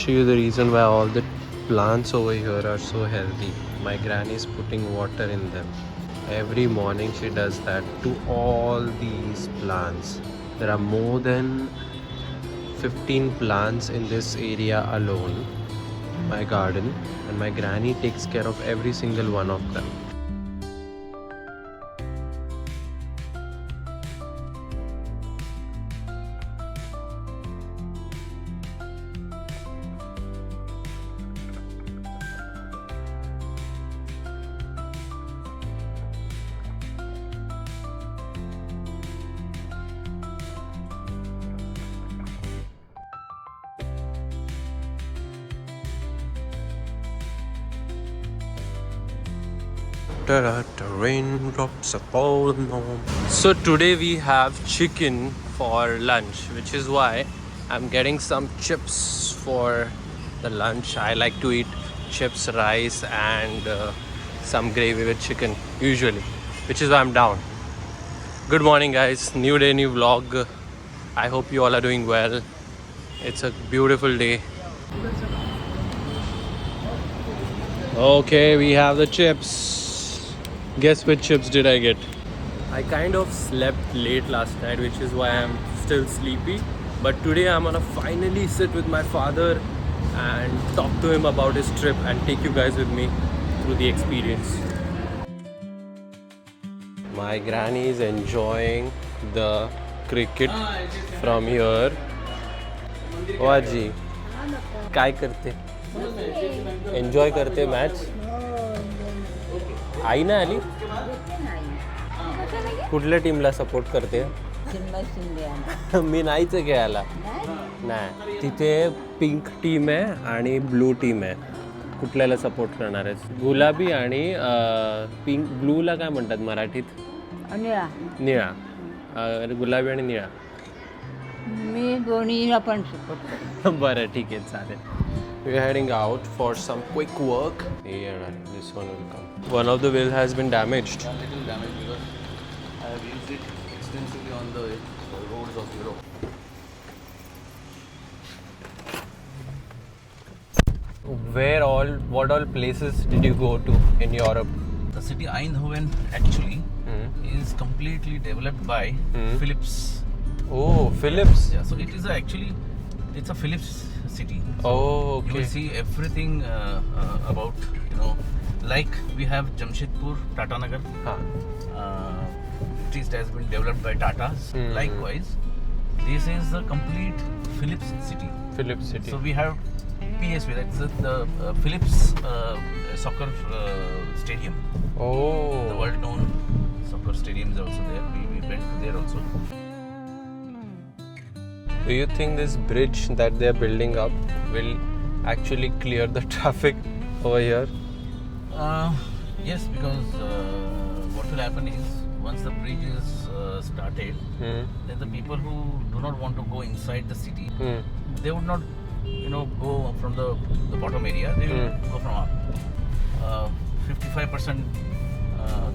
Show you the reason why all the plants over here are so healthy. My granny is putting water in them. Every morning she does that to all these plants. There are more than 15 plants in this area alone, my garden, and my granny takes care of every single one of them. The raindrops are falling on. So today we have chicken for lunch, which is why I'm getting some chips for the lunch. I like to eat chips, rice and some gravy with chicken usually, which is why I'm down. Good morning guys, new day, new vlog. I hope you all are doing well. It's a beautiful day. Okay, we have the chips. Guess which chips did I get? I kind of slept late last night, which is why I'm still sleepy. But today I'm gonna finally sit with my father and talk to him about his trip and take you guys with me through the experience. My granny is enjoying the cricket from here. Waji, काय करते? Enjoy करते match? आई ना आली? कुठल्या टीमला support करते? मी नाहीच आहे खेळायला. नाही, तिथे पिंक टीम आहे आणि ब्लू टीम आहे. कुठल्याला सपोर्ट करणार आहेस? गुलाबी आणि पिंक, ब्लूला काय म्हणतात मराठीत? निळा. निळा. गुलाबी आणि निळा. मी दोन्हीला पण सपोर्ट करते. बरं ठीक आहे, चालेल. We are heading out for some quick work. This one will come. One of the wheel has been damaged. A little damaged because I have used it extensively on the roads of Europe. What all places did you go to in Europe? The city Eindhoven actually is completely developed by Philips. Oh, Philips. Yeah, so it is it's a Philips city. So Oh, you okay. will see everything about, like we have Jamshedpur, Tata Nagar. It has been developed by Tatas. Likewise, this is a complete Philips city. Philips city. So we have PSV, that's the Philips soccer stadium. Oh. The world-known soccer stadium is also there. We went there also. Do you think this bridge that they are building up will actually clear the traffic over here? Yes, because what will happen is once the bridge is started, then the people who do not want to go inside the city, they would not, go from the bottom area. They will go from up. 55%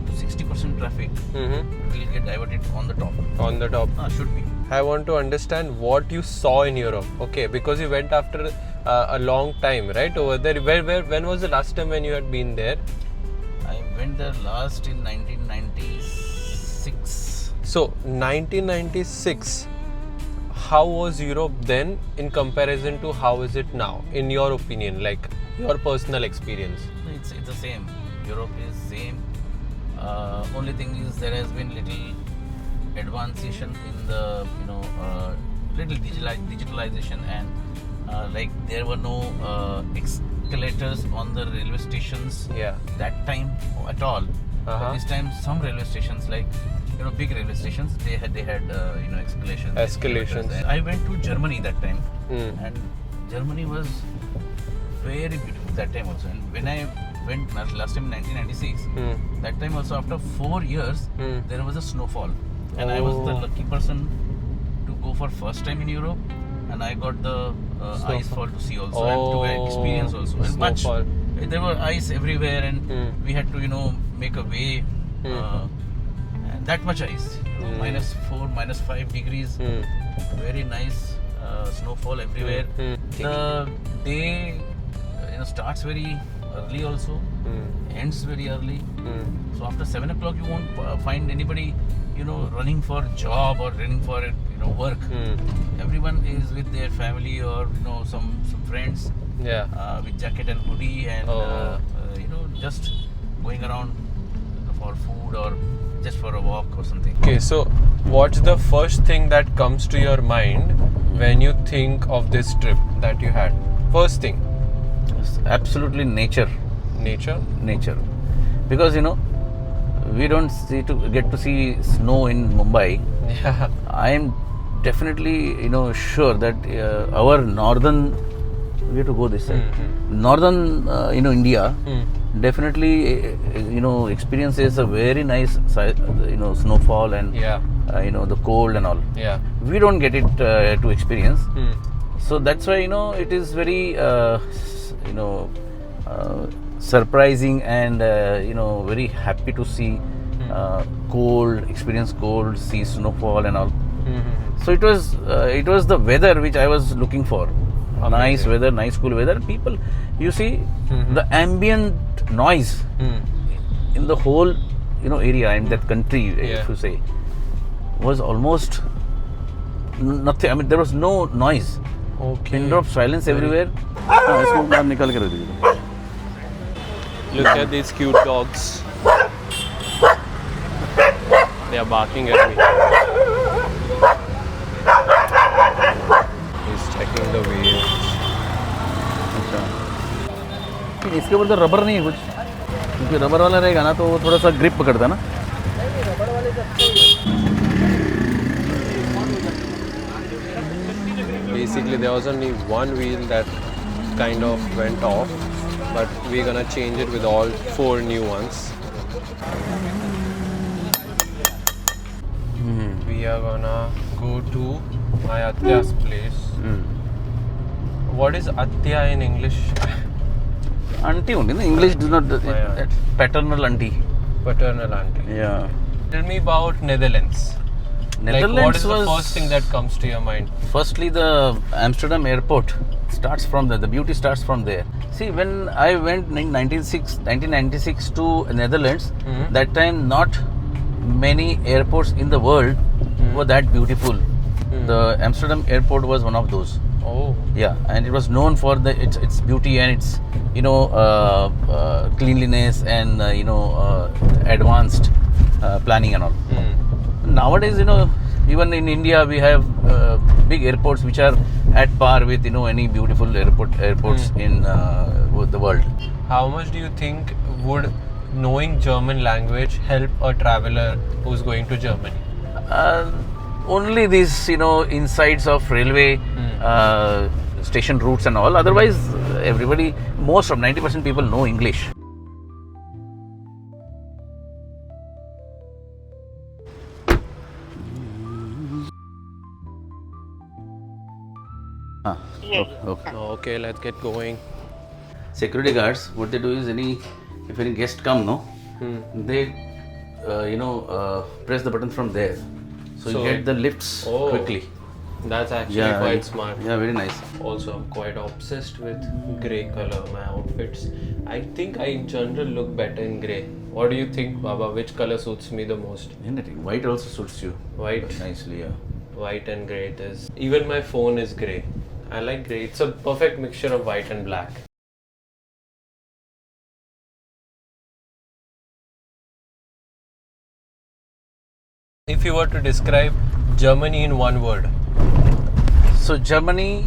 to 60% traffic will get diverted on the top. On the top. Should be. I want to understand what you saw in Europe. Okay, because you went after a long time, right? Over there. When was the last time when you had been there? I went there last in 1996. So 1996. How was Europe then in comparison to how is it now? In your opinion, like your personal experience. It's the same. Europe is same. Only thing is there has been little advancement in the little digitalization and like there were no escalators on the railway stations that time at all. But this time some railway stations, like big railway stations, they had escalations. I went to Germany that time, and Germany was very beautiful that time also. And when I went last time in 1996, that time also after 4 years there was a snowfall. And I was the lucky person to go for first time in Europe, and I got the ice fall to see also, and to experience also. And much there were ice everywhere, and we had to make a way, and that much ice, -4, -5 degrees, very nice snowfall everywhere. The day starts very early also, ends very early. So after 7 o'clock you won't find anybody running for job or running for work. Everyone is with their family or some friends, with jacket and hoodie, and just going around for food or just for a walk or something. Okay, so what's the first thing that comes to your mind when you think of this trip that you had? First thing. It's absolutely nature, because we don't get to see snow in Mumbai. Yeah. I am definitely sure that our northern, we have to go this side, northern India definitely experiences a very nice snowfall and the cold and all. Yeah. We don't get it to experience. So that's why it is very surprising and very happy to see experience cold, see snowfall and all. So it was the weather which I was looking for. Amazing. Nice weather, nice cool weather. People, you see, the ambient noise in the whole area in that country, if you say, was almost nothing. I mean, there was no noise. Okay. Pin drop silence everywhere. Look at these cute dogs. They are barking at me. He's checking the waves. इसके ऊपर तो rubber नहीं है कुछ, क्योंकि rubber वाला रहेगा ना तो वो थोड़ा सा ग्रिप पकड़ता है ना. Basically, there was only one wheel that kind of went off, but we're gonna change it with all 4 new ones. We are gonna go to my Atya's place. What is Atya in English? Auntie only, no? English does not. Paternal auntie. Paternal auntie. Yeah. Tell me about Netherlands. Netherlands what is was the first thing that comes to your mind? Firstly, the Amsterdam airport starts from there. The beauty starts from there. See, when I went in 1996 to Netherlands, that time not many airports in the world were that beautiful. The Amsterdam airport was one of those. Oh. Yeah, and it was known for its beauty and its cleanliness and advanced planning and all. Nowadays, even in India, we have big airports which are at par with any beautiful airports in the world. How much do you think would knowing German language help a traveler who's going to Germany? Only these insights of railway station routes and all. Otherwise, most of 90% people know English. Okay, let's get going. Security guards, what they do is if any guest come, they press the button from there, so you get the lifts quickly. That's actually quite smart. Yeah, very nice. Also, I'm quite obsessed with grey color. My outfits, I think I in general look better in grey. What do you think, Baba? Which color suits me the most? Anything. White also suits you. White. Nicely, yeah. White and grey it is. Even my phone is grey. I like grey. It's a perfect mixture of white and black. If you were to describe Germany in one word. So Germany,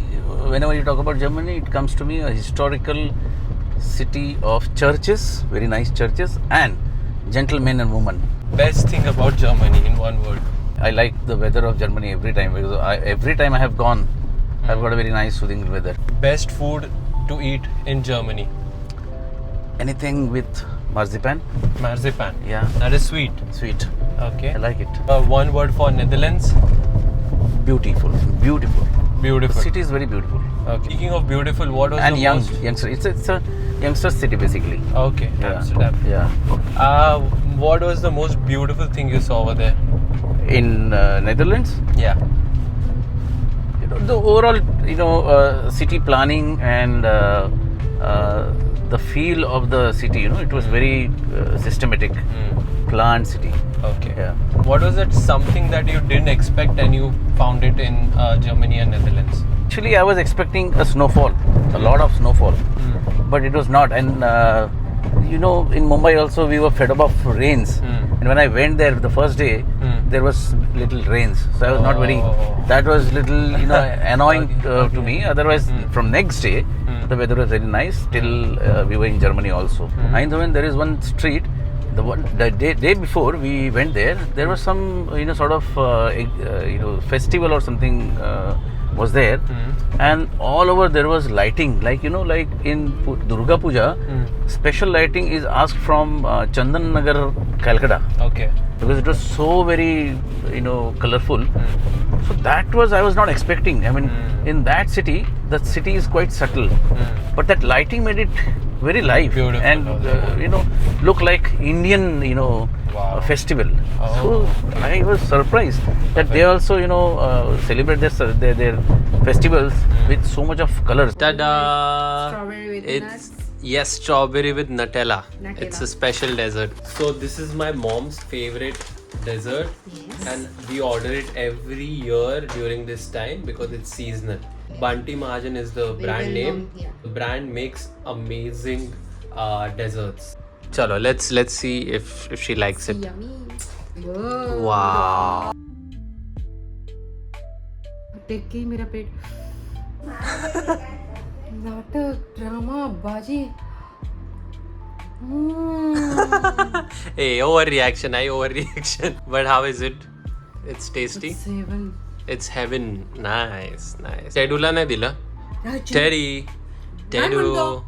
whenever you talk about Germany, it comes to me a historical city of churches, very nice churches, and gentlemen and women. Best thing about Germany in one word. I like the weather of Germany every time, because every time I have gone, I've got a very nice soothing weather. Best food to eat in Germany. Anything with marzipan. Marzipan. Yeah. That is sweet. Sweet. Okay. I like it. One word for Netherlands. Beautiful. Beautiful. Beautiful. The city is very beautiful. Okay. Speaking of beautiful, what was the youngster. It's a youngster city basically. Okay. Yeah. Amsterdam. Yeah. What was the most beautiful thing you saw over there? In Netherlands? Yeah. the overall, city planning and the feel of the city, it was very systematic, planned city. Okay. Yeah. What was it? Something that you didn't expect and you found it in Germany and Netherlands? Actually, I was expecting a snowfall, a lot of snowfall, but it was not. And in Mumbai also we were fed up of rains. And when I went there the first day, there was little rains, so I was not very. That was little, annoying to me. Otherwise, from next day, the weather was very nice. Till we were in Germany also. Eindhoven, there is one street. The day before we went there, there was some sort of festival or something was there, and all over there was lighting, like in Durga Puja, special lighting is asked from Chandan Nagar, Calcutta. Okay. Because it was so very colorful. So that was, I was not expecting. I mean, in that city, the city is quite subtle, but that lighting made it very live. Beautiful. And look like Indian Wow. festival. Oh. So I was surprised that they also celebrate their festivals with so much of colors. Ta-da! Strawberry with It's nuts. yes, strawberry with Nutella. Nutella. It's a special dessert. So this is my mom's favorite dessert, Yes. and we order it every year during this time because it's seasonal. Bunty Mahajan is the brand name. well-known, yeah. The brand makes amazing desserts. Chalo, let's see if she likes it. Yummy. Whoa. Wow. देख के ही मेरा पेट नाटक drama बाजी Hey, overreaction. Overreaction. But how is it? It's tasty. Seven It's heaven. Nice. Tedula नाही दिला. Teddy. Tedu.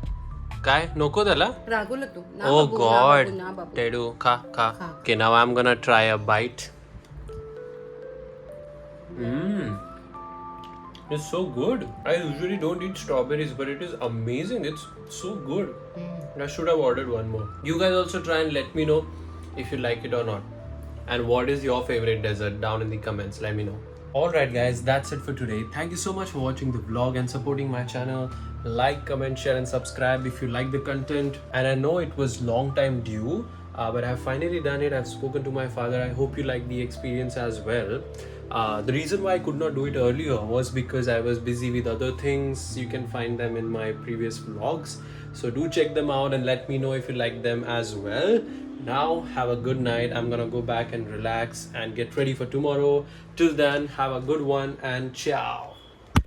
काय नको त्याला? रागवलं तू ना Oh बाबू, ना God. बाबू, ना बाबू. Tedu, खा. Okay, now I'm gonna try a bite. It's so good. I usually don't eat strawberries, but it is amazing. It's so good. I should have ordered one more. You guys also try and let me know if you like it or not. And what is your favorite dessert? Down in the comments, let me know. Alright guys, that's it for today. Thank you so much for watching the vlog and supporting my channel. Like, comment, share and subscribe if you like the content. And I know it was long time due, but I've finally done it. I've spoken to my father. I hope you like the experience as well. The reason why I could not do it earlier was because I was busy with other things. You can find them in my previous vlogs. So do check them out and let me know if you like them as well. Now have a good night. I'm gonna go back and relax and get ready for tomorrow. Till then, have a good one and ciao.